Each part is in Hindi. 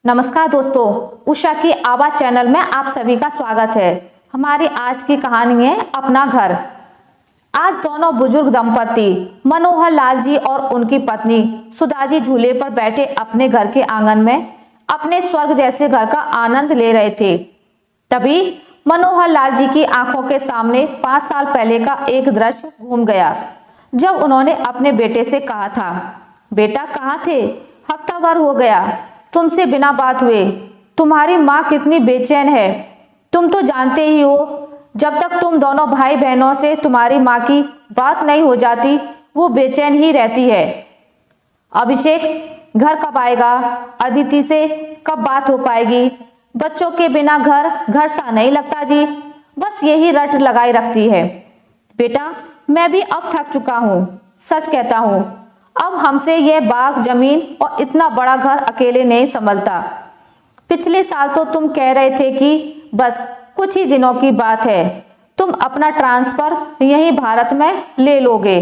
नमस्कार दोस्तों, उषा की आवाज चैनल में आप सभी का स्वागत है। हमारी आज की कहानी है अपना घर। आज दोनों बुजुर्ग दंपति मनोहर लाल जी और उनकी पत्नी सुधा जी झूले पर बैठे अपने घर के आंगन में अपने स्वर्ग जैसे घर का आनंद ले रहे थे। तभी मनोहर लाल जी की आंखों के सामने 5 साल पहले का एक दृश्य घूम गया, जब उन्होंने अपने बेटे से कहा था, बेटा कहाँ थे? हफ्ता भर हो गया तुमसे बिना बात हुए। तुम्हारी माँ कितनी बेचैन है, तुम तो जानते ही हो। जब तक तुम दोनों भाई बहनों से तुम्हारी माँ की बात नहीं हो जाती, वो बेचैन ही रहती है। अभिषेक घर कब आएगा? अदिति से कब बात हो पाएगी? बच्चों के बिना घर सा नहीं लगता जी। बस यही रट लगाई रखती है। बेटा मैं भी अब थक चुका हूँ, सच कहता हूँ। अब हमसे यह बाग जमीन और इतना बड़ा घर अकेले नहीं संभलता। पिछले साल तो तुम कह रहे थे कि बस कुछ ही दिनों की बात है, तुम अपना ट्रांसफर यहीं भारत में ले लोगे,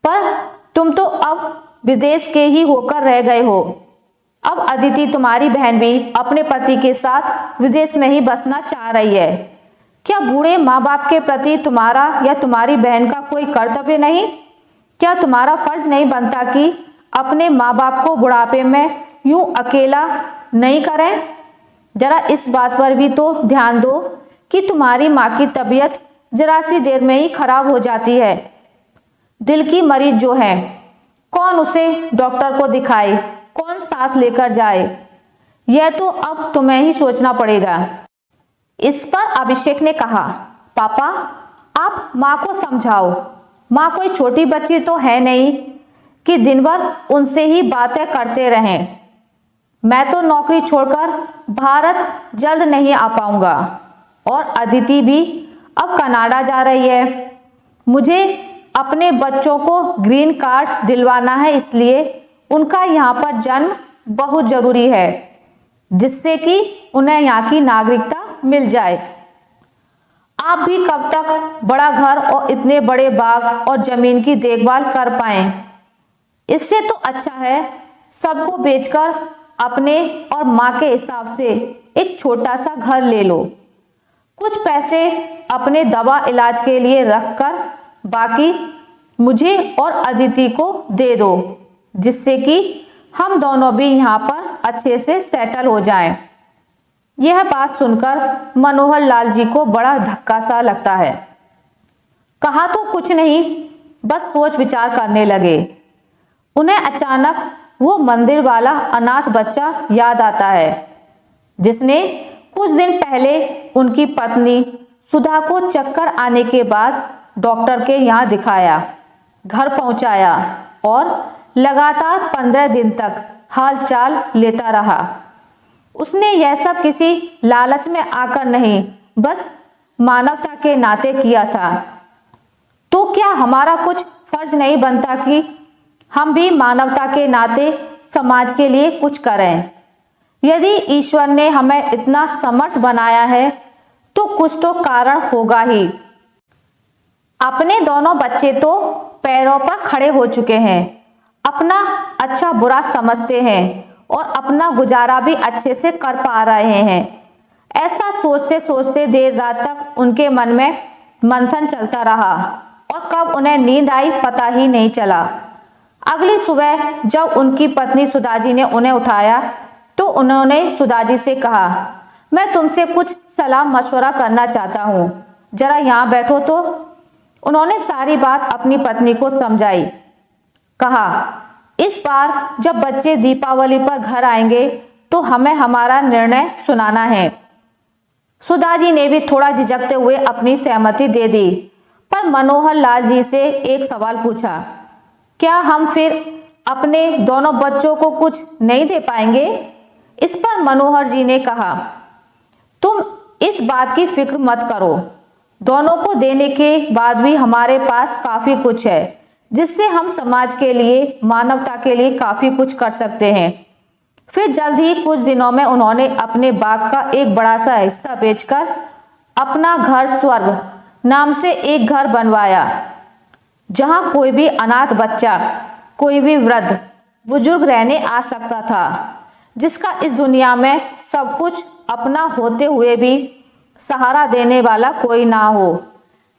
पर तुम तो अब विदेश के ही होकर रह गए हो। अब अदिति तुम्हारी बहन भी अपने पति के साथ विदेश में ही बसना चाह रही है। क्या बूढ़े माँ बाप के प्रति तुम्हारा या तुम्हारी बहन का कोई कर्तव्य नहीं? क्या तुम्हारा फर्ज नहीं बनता कि अपने माँ बाप को बुढ़ापे में यूं अकेला नहीं करें? जरा इस बात पर भी तो ध्यान दो कि तुम्हारी माँ की तबीयत जरा सी देर में ही खराब हो जाती है। दिल की मरीज जो है, कौन उसे डॉक्टर को दिखाए, कौन साथ लेकर जाए, यह तो अब तुम्हें ही सोचना पड़ेगा। इस पर अभिषेक ने कहा, पापा आप माँ को समझाओ। माँ कोई छोटी बच्ची तो है नहीं कि दिन भर उनसे ही बातें करते रहें। मैं तो नौकरी छोड़कर भारत जल्द नहीं आ पाऊंगा और अदिति भी अब कनाडा जा रही है। मुझे अपने बच्चों को ग्रीन कार्ड दिलवाना है, इसलिए उनका यहाँ पर जन्म बहुत जरूरी है, जिससे कि उन्हें यहाँ की नागरिकता मिल जाए। आप भी कब तक बड़ा घर और इतने बड़े बाग और जमीन की देखभाल कर पाएं? इससे तो अच्छा है सबको बेचकर अपने और माँ के हिसाब से एक छोटा सा घर ले लो। कुछ पैसे अपने दवा इलाज के लिए रखकर बाकी मुझे और अदिति को दे दो, जिससे कि हम दोनों भी यहाँ पर अच्छे से सेटल हो जाएं। यह बात सुनकर मनोहर लाल जी को बड़ा धक्का सा लगता है। कहा तो कुछ नहीं, बस सोच विचार करने लगे। उन्हें अचानक वो मंदिर वाला अनाथ बच्चा याद आता है, जिसने कुछ दिन पहले उनकी पत्नी सुधा को चक्कर आने के बाद डॉक्टर के यहाँ दिखाया, घर पहुंचाया और लगातार 15 दिन तक हालचाल लेता रहा। उसने यह सब किसी लालच में आकर नहीं, बस मानवता के नाते किया था। तो क्या हमारा कुछ फर्ज नहीं बनता कि हम भी मानवता के नाते समाज के लिए कुछ करें? यदि ईश्वर ने हमें इतना समर्थ बनाया है तो कुछ तो कारण होगा ही। अपने दोनों बच्चे तो पैरों पर खड़े हो चुके हैं, अपना अच्छा बुरा समझते हैं और अपना गुजारा भी अच्छे से कर पा रहे हैं। ऐसा सोचते सोचते देर रात तक उनके मन में मंथन चलता रहा और कब उन्हें नींद आई पता ही नहीं चला। अगली सुबह जब उनकी पत्नी सुधा जी ने उन्हें उठाया तो उन्होंने सुधा जी से कहा, मैं तुमसे कुछ सलाह मशवरा करना चाहता हूँ, जरा यहाँ बैठो। तो उन्होंने सारी बात अपनी पत्नी को समझाई। कहा, इस बार जब बच्चे दीपावली पर घर आएंगे तो हमें हमारा निर्णय सुनाना है। सुधा जी ने भी थोड़ा झिझकते हुए अपनी सहमति दे दी, पर मनोहर लाल जी से एक सवाल पूछा, क्या हम फिर अपने दोनों बच्चों को कुछ नहीं दे पाएंगे? इस पर मनोहर जी ने कहा, तुम इस बात की फिक्र मत करो, दोनों को देने के बाद भी हमारे पास काफी कुछ है, जिससे हम समाज के लिए, मानवता के लिए काफी कुछ कर सकते हैं। फिर जल्द ही कुछ दिनों में उन्होंने अपने बाग का एक बड़ा सा हिस्सा बेचकर अपना घर स्वर्ग नाम से एक घर बनवाया, जहां कोई भी अनाथ बच्चा, कोई भी वृद्ध बुजुर्ग रहने आ सकता था। जिसका इस दुनिया में सब कुछ अपना होते हुए भी सहारा देने वाला कोई ना हो।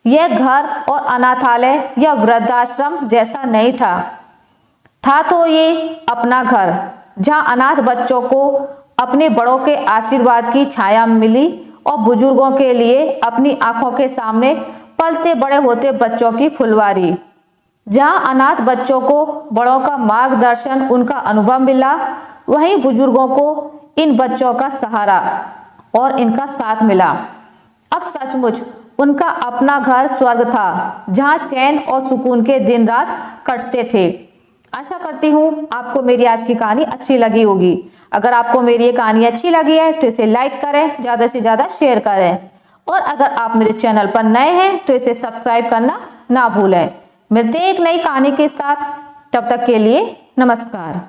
यह घर और अनाथालय या वृद्धाश्रम जैसा नहीं था तो ये अपना घर, जहां अनाथ बच्चों को अपने बड़ों के आशीर्वाद की छाया मिली और बुजुर्गों के लिए अपनी आंखों के सामने पलते बड़े होते बच्चों की फुलवारी। जहां अनाथ बच्चों को बड़ों का मार्गदर्शन, उनका अनुभव मिला, वहीं बुजुर्गों को इन बच्चों का सहारा और इनका साथ मिला। अब सचमुच उनका अपना घर स्वर्ग था, जहां चैन और सुकून के दिन रात कटते थे। आशा करती हूँ आपको मेरी आज की कहानी अच्छी लगी होगी। अगर आपको मेरी ये कहानी अच्छी लगी है तो इसे लाइक करें, ज़्यादा से ज़्यादा शेयर करें, और अगर आप मेरे चैनल पर नए हैं तो इसे सब्सक्राइब करना ना भूलें। मिलते हैं एक नई कहानी के साथ, तब तक के लिए नमस्कार।